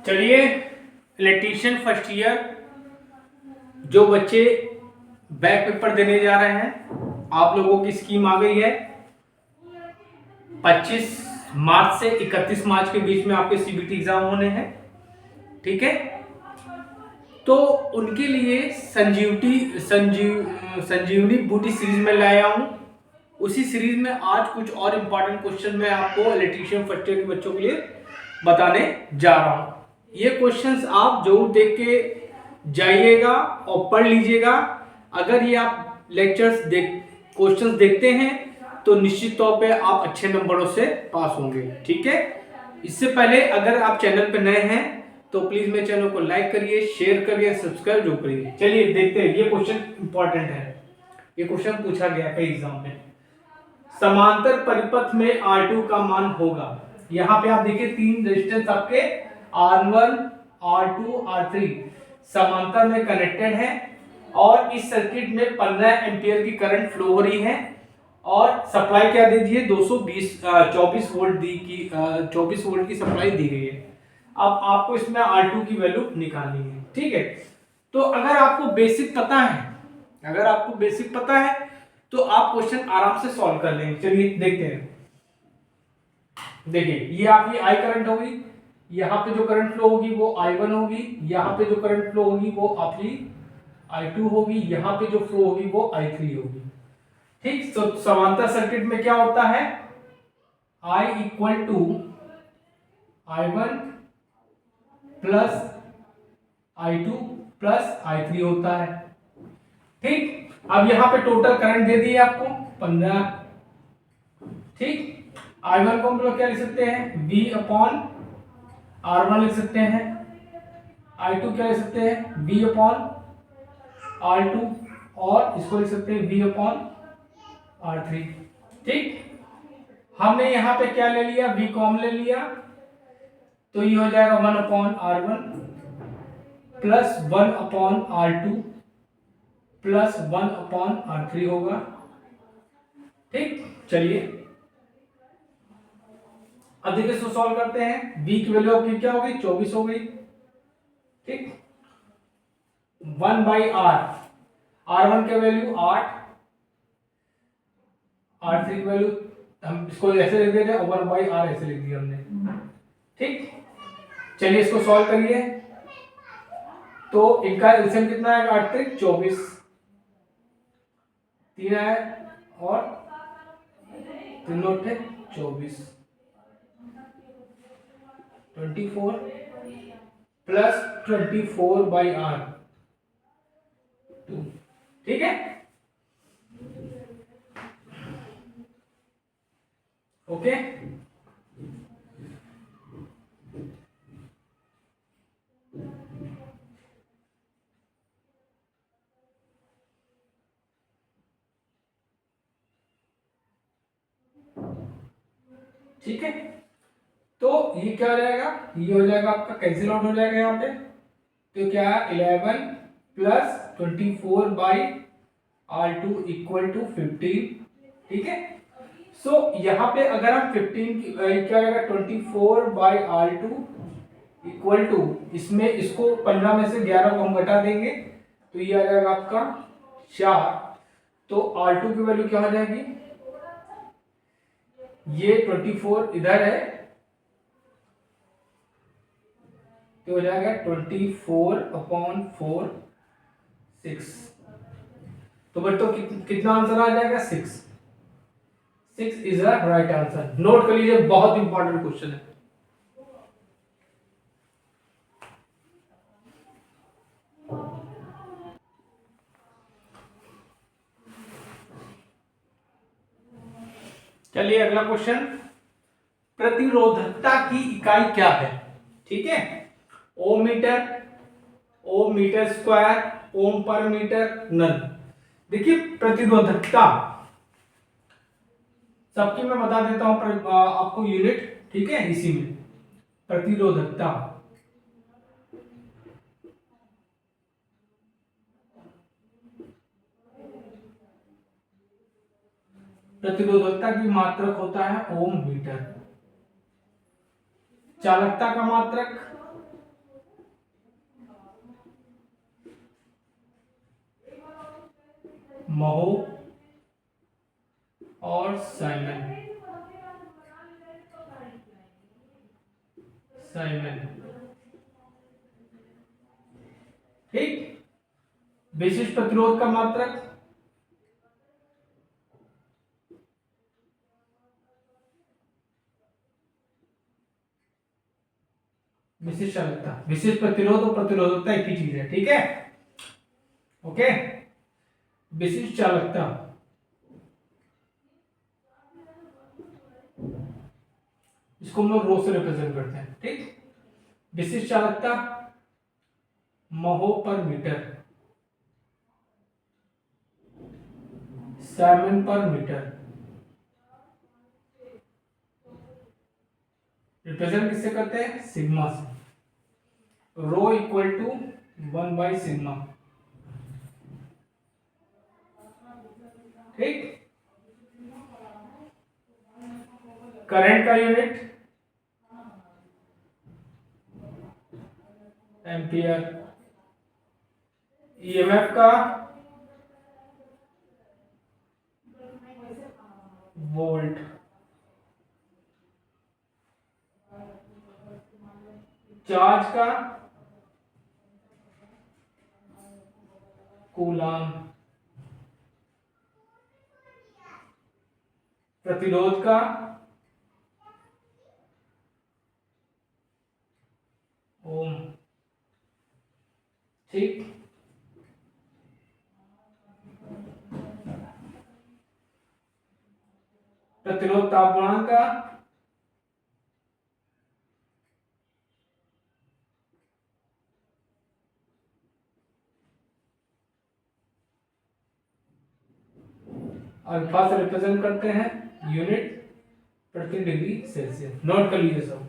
चलिए, electrician first year जो बच्चे बैक पेपर देने जा रहे हैं, आप लोगों की स्कीम आ गई है। 25 मार्च से 31 मार्च के बीच में आपके सीबीटी एग्जाम होने हैं। ठीक है, तो उनके लिए संजीवनी बूटी सीरीज में लाया हूं। उसी सीरीज में आज कुछ और इंपॉर्टेंट क्वेश्चन मैं आपको इलेक्ट्रीशियन फर्स्ट ईयर के बच्चों के लिए बताने जा रहा हूं। ये क्वेश्चंस आप जरूर देख के जाइएगा और पढ़ लीजिएगा। अगर ये आप क्वेश्चंस देखते हैं तो निश्चित तौर पे आप अच्छे नंबरों से पास होंगे। ठीक है, इससे पहले अगर आप चैनल पे नए हैं तो प्लीज मेरे चैनल को लाइक करिए, शेयर करिए, सब्सक्राइब जरूर करिए। चलिए देखते हैं, ये क्वेश्चन इंपॉर्टेंट है। ये क्वेश्चन पूछा गया कई एग्जाम में। समांतर परिपथ में R2 का मान होगा। यहाँ पे आप देखिए तीन रेजिस्टेंस आपके R1, R2, R3 समांतर में कनेक्टेड है और इस सर्किट में 15 एम्पियर की करंट फ्लो हो रही है और सप्लाई क्या दे दी है, 24 वोल्ट की सप्लाई दी गई है। अब आपको इसमें R2 की वैल्यू निकालनी है। ठीक है, तो अगर आपको बेसिक पता है तो आप क्वेश्चन आराम से सॉल्व कर लेंगे। चलिए देखते हैं। देखिए, ये आपकी आई करंट होगी, यहाँ पे जो करंट फ्लो होगी वो I1 होगी, यहाँ पे जो करंट फ्लो होगी वो आपकी I2 होगी, यहाँ पे जो फ्लो होगी वो I3 होगी। ठीक, तो समांतर सर्किट में क्या होता है, I equal to I1 plus I2 plus I3 होता है। ठीक, अब यहां पे टोटल करंट दे दी है आपको 15। ठीक, I1 को हम लोग क्या लिख सकते हैं, V अपॉन R1 लिख सकते हैं। I2 क्या लिख सकते हैं, V अपॉन R2 और इसको लिख सकते हैं V अपॉन R3। ठीक, हमने यहां पे क्या ले लिया, V कॉमन ले लिया, तो ये हो जाएगा 1 upon R1 plus 1 upon R2 plus 1 upon R3 होगा। ठीक, चलिए अब देखिए इसको सॉल्व करते हैं। V की वैल्यू आपकी क्या हो गई, 24 हो गई। ठीक, 1 बाई R, R1 की वैल्यू 8, R3 की वैल्यू हम इसको ऐसे लिख देते हैं, 1 बाई R ऐसे लिख दिया हमने। ठीक, चलिए इसको सॉल्व करिए। तो इनका एलसीएम कितना है, 8 3 24, 3 है और 3 नोट है 24, 24 प्लस 24 बाई R 2। ठीक है, ओके। ठीक है, तो ये क्या हो जाएगा, ये हो जाएगा आपका कैंसिल आउट हो जाएगा यहाँ पे। तो क्या है, 11 plus 24 by R2 equal to 15। ठीक है, सो यहाँ पे अगर हम 15 की क्या रहेगा, 24 बाई R2 इक्वल टू, इसमें इसको 15 में से 11 को हम घटा देंगे तो ये आ जाएगा आपका 4। तो R2 की वैल्यू क्या हो जाएगी, ये 24 इधर है तो हो जाएगा 24 अपॉन 4 6। तो बच्चों कितना आंसर आ जाएगा, 6 is the right answer. Note कर लीजिए, बहुत इंपॉर्टेंट क्वेश्चन है। चलिए अगला क्वेश्चन, प्रतिरोधकता की इकाई क्या है। ठीक है, ओम मीटर स्क्वायर, ओम पर मीटर, नन। देखिए प्रतिरोधकता सबकी मैं बता देता हूं आपको यूनिट। ठीक है, इसी में प्रतिरोधकता, प्रतिरोधकता की मात्रक होता है ओम मीटर। चालकता का मात्रक महो और साइमन। ठीक। विशिष्ट प्रतिरोध का मात्रक, विशिष्ट चालकता, विशिष्ट प्रतिरोध और प्रतिरोधकता एक ही चीज है, ठीक है। ओके, विशिष्ट चालकता, इसको हम लोग रो से रिप्रेजेंट करते हैं, ठीक। विशिष्ट चालकता महो पर मीटर, साइमन पर मीटर। रिप्रेजेंट किससे करते हैं? सिग्मा से। रो इक्वल टू 1/सिग्मा, ठीक। करंट का यूनिट एम्पियर, ईएमएफ का वोल्ट, चार्ज का कूलाम, प्रतिरोध का ओम, ठीक। प्रतिरोध तापमान का अल्फा से रिप्रेजेंट करते हैं यूनिट प्रति डिग्री सेल्सियस। नोट कर लीजिए सब।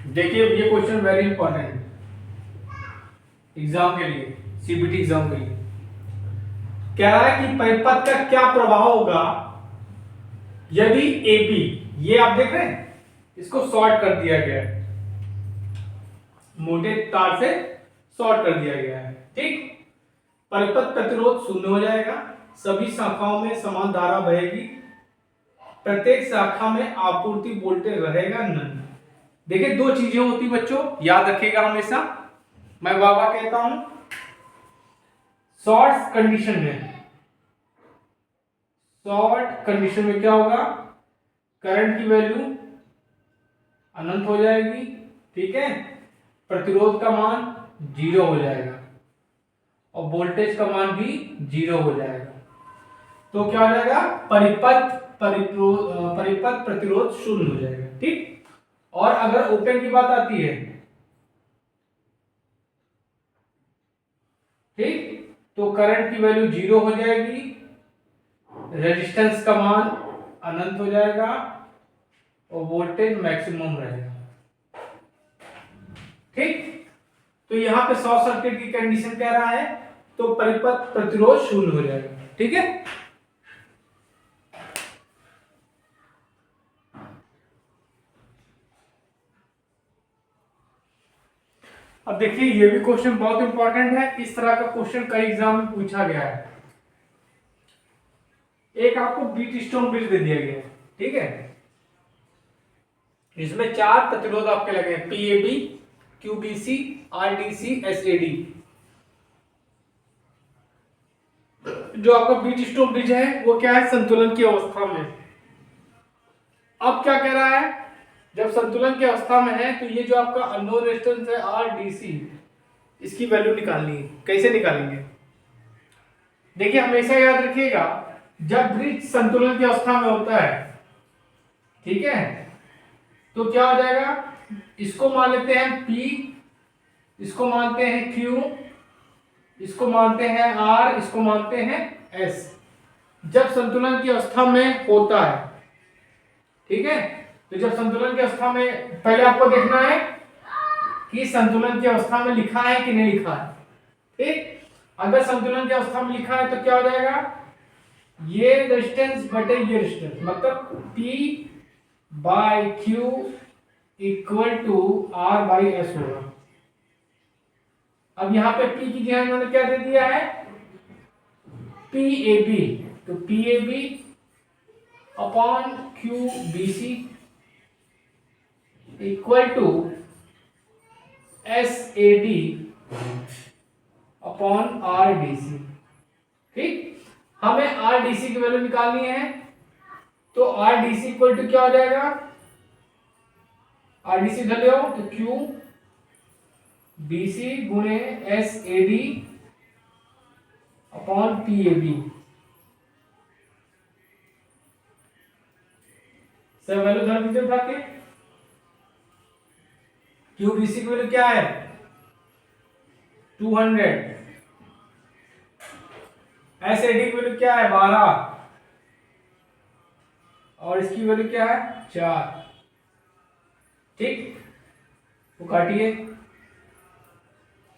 देखिए ये क्वेश्चन वेरी इंपॉर्टेंट एग्जाम के लिए, सीबीटी एग्जाम के लिए। कह रहा है कि परिपथ का क्या प्रभाव होगा यदि AB, ये आप देख रहे हैं, इसको शॉर्ट कर दिया गया है, मोटे तार से शॉर्ट कर दिया गया है, ठीक। परिपथ प्रतिरोध शून्य हो जाएगा, सभी शाखाओं में समान धारा बहेगी, प्रत्येक शाखा में आपूर्ति वोल्टेज रहेगा नहीं। देखिए दो चीजें होती बच्चों, याद रखिएगा हमेशा, मैं बाबा कहता हूं। शॉर्ट कंडीशन में क्या होगा? करंट की वैल्यू अनंत हो जाएगी, ठीक है। प्रतिरोध का मान 0 हो जाएगा और वोल्टेज का मान भी 0 हो जाएगा। तो क्या हो जाएगा? परिपथ प्रतिरोध शून्य हो जाएगा, ठीक। और अगर ओपन की बात आती है, ठीक, तो करंट की वैल्यू 0 हो जाएगी, रेजिस्टेंस का मान अनंत हो जाएगा और वोल्टेज मैक्सिमम रहेगा, ठीक। तो यहां पे शॉर्ट सर्किट की कंडीशन कह रहा है, तो परिपथ प्रतिरोध शून्य हो जाएगा, ठीक है। अब देखिए ये भी क्वेश्चन बहुत इंपॉर्टेंट है, इस तरह का क्वेश्चन कई एग्जाम में पूछा गया है। एक आपको बीट स्टोन ब्रिज दे दिया गया है, ठीक है। इसमें 4 प्रतिरोध आपके लगे हैं, पीएबी, क्यूबीसी, आरडीसी, एसएडी। जो आपका बीट स्टोन ब्रिज है वो क्या है? संतुलन की अवस्था में। अब क्या कह रहा है? जब संतुलन की अवस्था में है तो ये जो आपका अननोन रेजिस्टेंस है आरडीसी, इसकी वैल्यू निकालनी है। कैसे निकालेंगे? देखिए हमेशा याद रखिएगा, जब ब्रिज संतुलन की अवस्था में होता है, ठीक है, तो क्या हो जाएगा? इसको मान लेते हैं P, इसको मानते हैं Q, इसको मानते हैं R, इसको मानते हैं S। जब संतुलन की अवस्था में होता है, ठीक है, तो जब संतुलन की अवस्था में, पहले आपको देखना है कि संतुलन की अवस्था में लिखा है कि नहीं लिखा है, ठीक। अगर संतुलन की अवस्था में लिखा है तो क्या हो जाएगा? ये रेजिस्टेंस बटे ये रेजिस्टेंस, मतलब P by Q equal to R by S होगा। अब यहां पे पी की जगह इन्होंने क्या दे दिया है, पी ए बी, तो P A B upon Q B C equal to S A D upon R D C. ठीक, हमें आर डी सी की वैल्यू निकालनी है, तो R D C equal to क्या हो जाएगा, आर डी सी धर लो तो क्यू बी सी गुणे S A D upon P A B. सब वैल्यू धर दीजिए उठा के। क्यू बी सी की वैल्यू क्या है 200, एस ए डी की वैल्यू क्या है 12 और इसकी वैल्यू क्या है 4। ठीक, तो काटिए,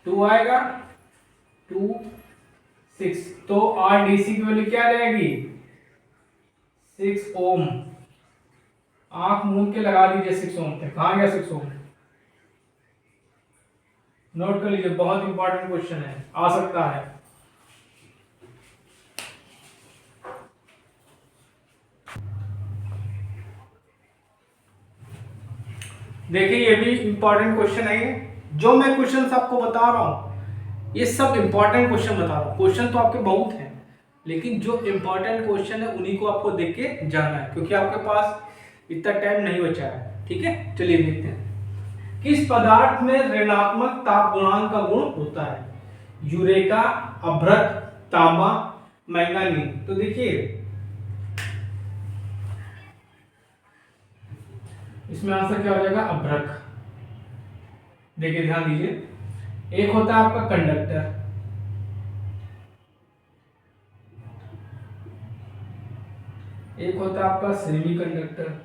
2 आएगा 2 6, तो आर डी सी की वैल्यू क्या रहेगी 6 ओम। आंख मूंद के लगा दीजिए 6 ओम पे, कहां गया 6 ओम, नोट कर लीजिए, बहुत इंपॉर्टेंट क्वेश्चन है, आ सकता है। देखिए ये भी इंपॉर्टेंट क्वेश्चन है, ये जो मैं क्वेश्चन आपको बता रहा हूं ये सब इंपॉर्टेंट क्वेश्चन बता रहा हूं। क्वेश्चन तो आपके बहुत हैं, लेकिन जो इंपॉर्टेंट क्वेश्चन है उन्हीं को आपको देख के जाना है, क्योंकि आपके पास इतना टाइम नहीं बचा है। ठीक है, चलिए देखते हैं। किस पदार्थ में ऋणात्मक ताप गुणांक का गुण होता है, यूरेका, अभ्रक, तांबा, मैंगानीज। तो देखिए इसमें आंसर क्या हो जाएगा अभ्रक। देखिए ध्यान दीजिए, एक होता है आपका कंडक्टर, एक होता है आपका सेमी कंडक्टर,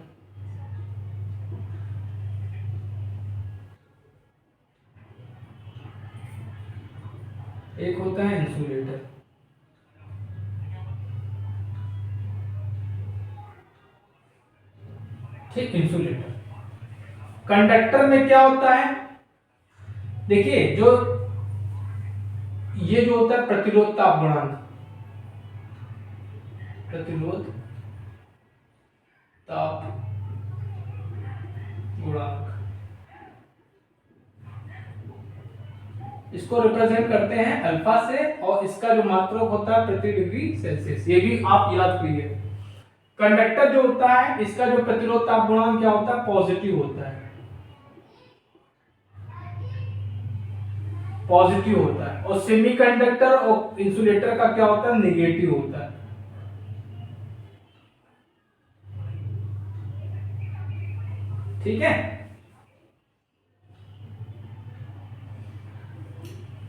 एक होता है इंसुलेटर। ठीक, इंसुलेटर। कंडक्टर में क्या होता है, देखिए जो ये जो होता है प्रतिरोध ताप गुणांक, प्रतिरोध ताप गुणांक, इसको रिप्रेजेंट करते हैं अल्फा से, और इसका जो मात्रक होता है प्रति डिग्री सेल्सियस, ये भी आप याद करिए। कंडक्टर जो होता है इसका जो प्रतिरोध ताप गुणांक क्या होता है पॉजिटिव होता है, पॉजिटिव होता है, और सेमीकंडक्टर और इंसुलेटर का क्या होता है नेगेटिव होता है। ठीक है,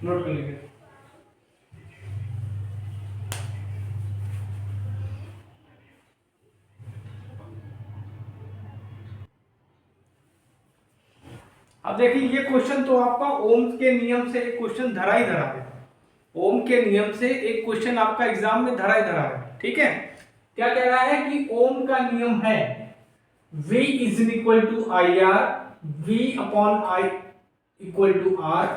नोट कर लीजिए। अब देखिए ये क्वेश्चन तो आपका ओम के नियम से एक क्वेश्चन धरा ही धरा है, ओम के नियम से एक क्वेश्चन आपका एग्जाम में धरा ही धरा है। ठीक है, क्या कह रहा है कि ओम का नियम है V is equal to I R, V upon I equal to R,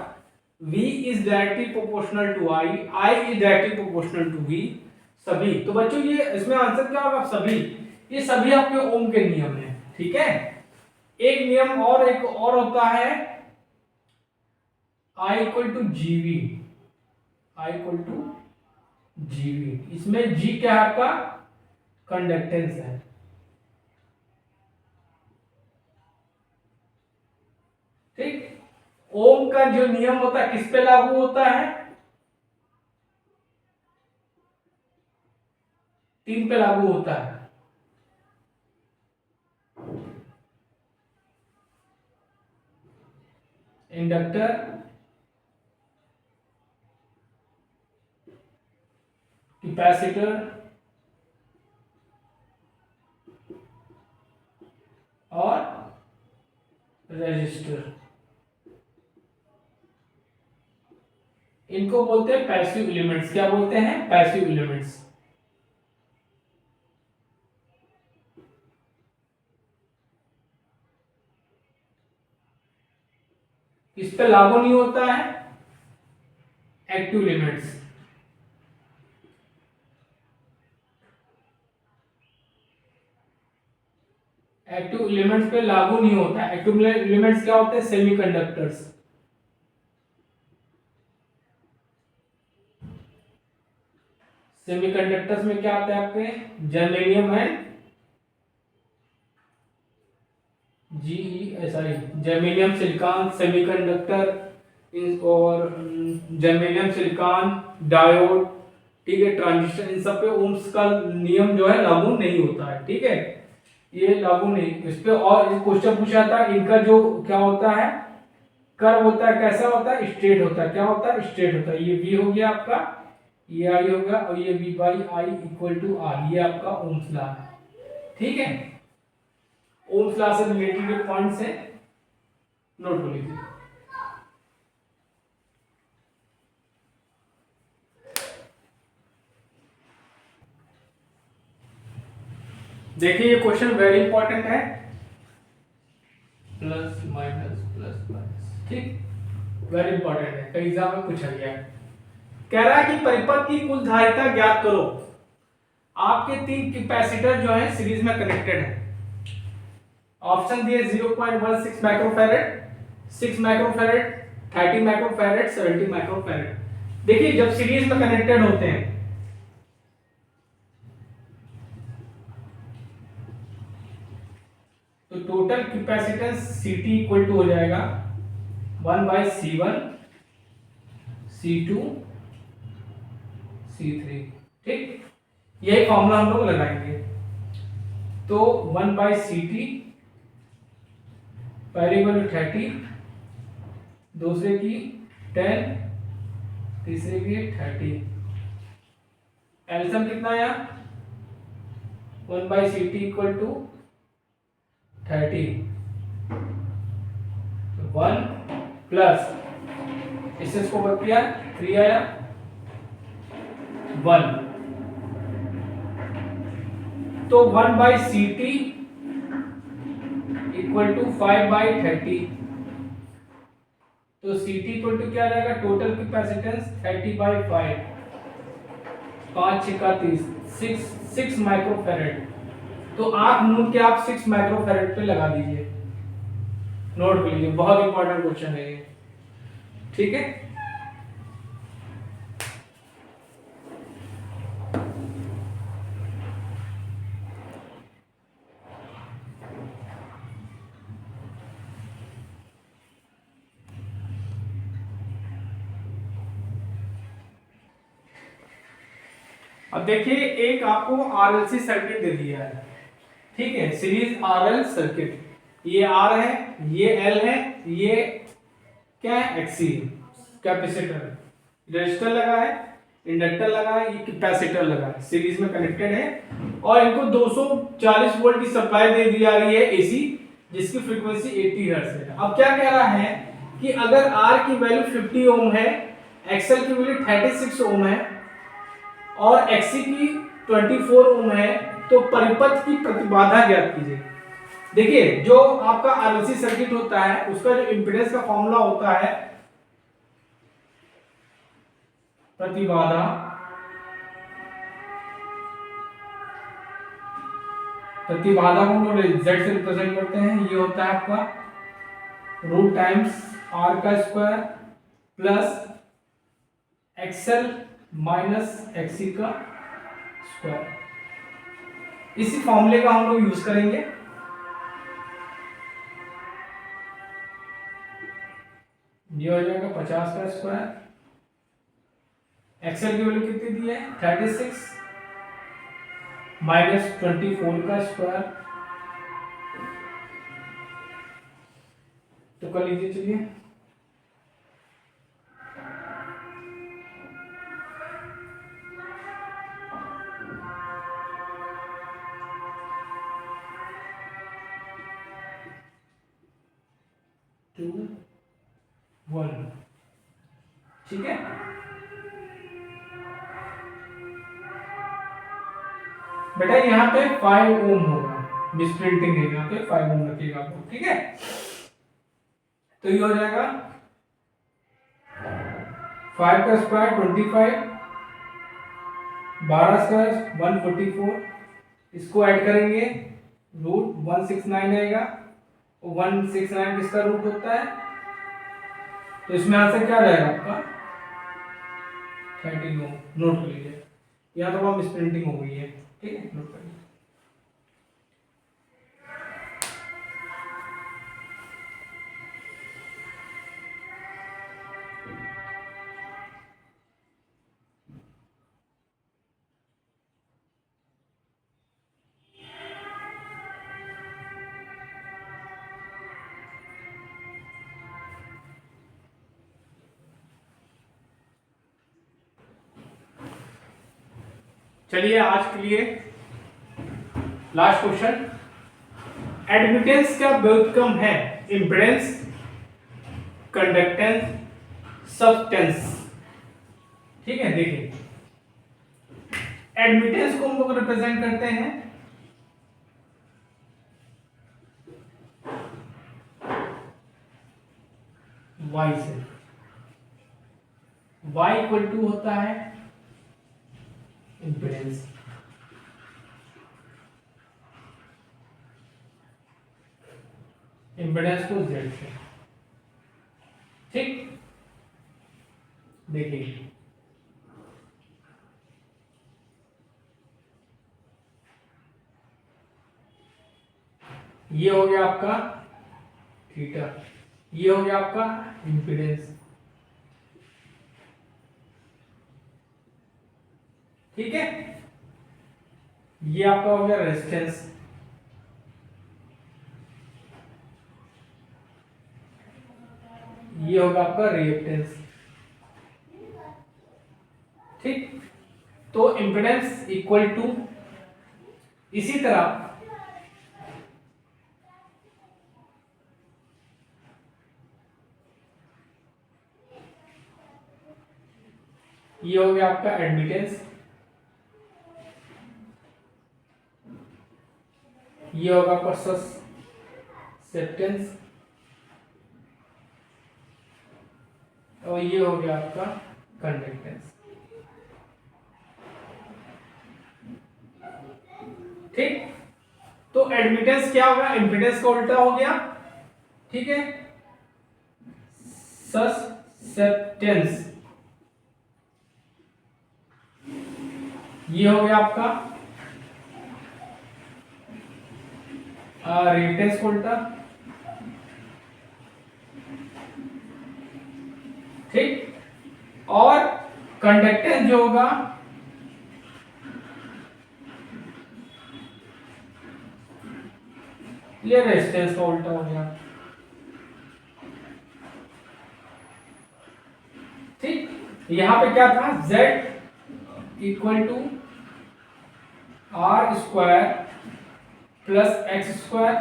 V is directly proportional to I, I is directly proportional to V, सभी। तो बच्चों ये इसमें आंसर क्या होगा सभी, ये सभी आपके ओम के नियम है। ठीक है, एक नियम और एक और होता है I इक्वल टू जीवी, I इक्वल टू जीवी, इसमें G क्या है आपका कंडक्टेंस है। ठीक, ओम का जो नियम होता है किस पे लागू होता है 3 पे लागू होता है, इंडक्टर, कैपेसिटर और रेजिस्टर, इनको बोलते हैं पैसिव एलिमेंट्स। क्या बोलते हैं पैसिव एलिमेंट्स। इस पे लागू नहीं होता है एक्टिव लिमिट्स। एक्टिव एलिमेंट्स पे लागू नहीं होता है। एक्टिव एलिमेंट्स क्या होते हैं? सेमीकंडक्टर्स। सेमीकंडक्टर्स में क्या आता है आपके? जर्मेनियम है, सॉरी, जर्मेनियम सिलिकॉन सेमीकंडक्टर, और जर्मेनियम सिलिकॉन डायोड, ठीक है, ट्रांजिस्टर, इन सब पे ओम्स का नियम जो है लागू नहीं होता है, ठीक है, ये लागू नहीं इस पे। और क्वेश्चन पूछा था इनका जो क्या होता है, कर्व होता है, कैसा होता है? स्ट्रेट होता है। क्या होता है? स्ट्रेट होता है। ये V हो गया आपका, ये I होगा, और ये V by I equal to R, ये आपका ओम्स लॉ है, ठीक है। ओम्स लॉ से रिलेटेड पॉइंट्स है, नोट कर लीजिए। देखिए ये क्वेश्चन वेरी इंपॉर्टेंट है, प्लस माइनस, ठीक, वेरी इंपॉर्टेंट है, कई एग्जाम में पूछा गया है। कह रहा है कि परिपथ की कुल धारिता ज्ञात करो। आपके 3 कैपेसिटर जो है सीरीज में कनेक्टेड है। ऑप्शन दिए 0.16 माइक्रोफैरेड, 6 माइक्रोफैरेड, 30 माइक्रोफैरेड, 70 माइक्रोफैरेड। देखिए जब सीरीज में कनेक्टेड होते हैं तो total capacitance Ct equal to हो जाएगा 1/C1 C2 C3, ठीक, यही फॉर्मूला हम लोग लगाएंगे। तो 1/Ct, पहली वैल्यू 30, दूसरे की 10, तीसरे की 30। एलसीएम कितना आया? 1/Ct इक्वल टू 30, 1 प्लस इसको वर्क किया 3 आया 1, तो 1/Ct इक्वल टू 5/30। तो Ct इक्वल टू क्या रहेगा? Total capacitance 30/5, 5 6 30, 6 microfarad. तो आप नोट के आप 6 माइक्रोफैरेड पे लगा दीजिए, नोट कर लीजिए, बहुत इंपॉर्टेंट क्वेश्चन है ये, ठीक है। अब देखिए एक आपको RLC सर्किट दे दिया है, ठीक है, सीरीज RL सर्किट, ये R है, ये L है, ये क्या है? XC कैपेसिटर, रेजिस्टर लगा है, इंडक्टर लगा है, ये कैपेसिटर लगा है, सीरीज में कनेक्टेड है, और इनको 240 वोल्ट की सप्लाई दे दी जा रही है AC, जिसकी फ्रीक्वेंसी 80 हर्ट्ज है। अब क्या कह रहा है कि अगर R की वैल्यू 50 ओम है, XL की वैल्यू 36 ओम है और XC की 24 ओम है, तो परिपथ की प्रतिबाधा ज्ञात कीजिए। देखिए जो आपका RLC सर्किट होता है उसका जो इंपीडेंस का फॉर्मूला होता है प्रतिबाधा, प्रतिबाधा को हम लोग Z से रिप्रेजेंट करते हैं, ये होता है आपका रूट टाइम्स R का square plus XL minus XC का स्क्वायर। इसी फॉर्मूले का हम लोग यूज करेंगे। ये हो जाएगा 50 का स्क्वायर, XL की वैल्यू कितनी दी है? 36 माइनस 24 का स्क्वायर, तो कर लीजिए, चलिए टू 1, ठीक है। बेटा यहाँ पे 5 ओम होगा, मिसप्रिंटिंग है, यहाँ पे 5 ओम रखिएगा आपको, ठीक है। तो ये हो जाएगा 5 का स्क्वायर 25, 12 स्क्वायर 144, इसको ऐड करेंगे रूट 169 आएगा। 169 किसका रूट होता है, तो इसमें आंसर क्या रहेगा आपका 30 ओम। नोट कर लीजिए, यहाँ थोड़ा मिसप्रिंटिंग हो गई है, ठीक है, नोट कर लीजिए। चलिए आज के लिए लास्ट क्वेश्चन, एडमिटेंस का व्युत्क्रम है इम्पीडेंस, कंडक्टेंस, सबस्टेंस, ठीक है। देखिए एडमिटेंस को हम लोग रिप्रेजेंट करते हैं y से, y इक्वल टू होता है इम्पीडेंस, इम्पीडेंस को z से, ठीक। देखिए ये हो गया आपका थीटा, ये हो गया आपका इम्पीडेंस, ठीक है। ये आपका हो गया रेजिस्टेंस, ये होगा आपका रिएक्टेंस, ठीक। तो इम्पीडेंस इक्वल टू, इसी तरह ये हो गया आपका एडमिटेंस, ये होगा आपका ससेप्टेंस, और ये हो गया आपका कंडक्टेंस, ठीक। तो एडमिटेंस क्या होगा, इम्पीडेंस का उल्टा हो गया, ठीक है। ससेप्टेंस ये हो गया आपका रिएक्टेंस का उल्टा, ठीक। और कंडक्टेंस जो होगा ये रेजिस्टेंस का उल्टा हो गया, ठीक। यहां पे क्या था, Z equal to R square plus X square,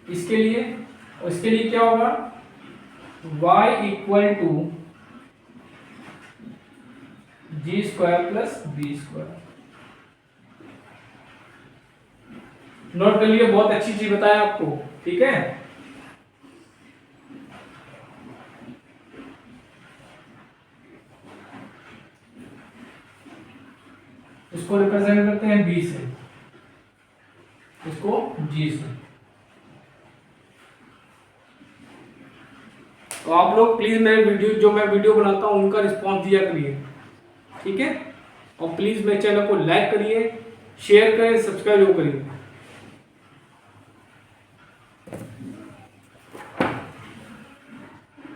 इसके लिए, और इसके लिए क्या होगा y equal to G square plus B square. Note कर लिए, बहुत अच्छी चीज बताया आपको, ठीक है। इसको रिप्रेजेंट करते हैं b से, इसको g से। तो आप लोग प्लीज मेरे वीडियो, जो मैं वीडियो बनाता हूं उनका रिस्पांस दिया करिए, ठीक है। और प्लीज मेरे चैनल को लाइक करिए, शेयर करें, सब्सक्राइब करिए।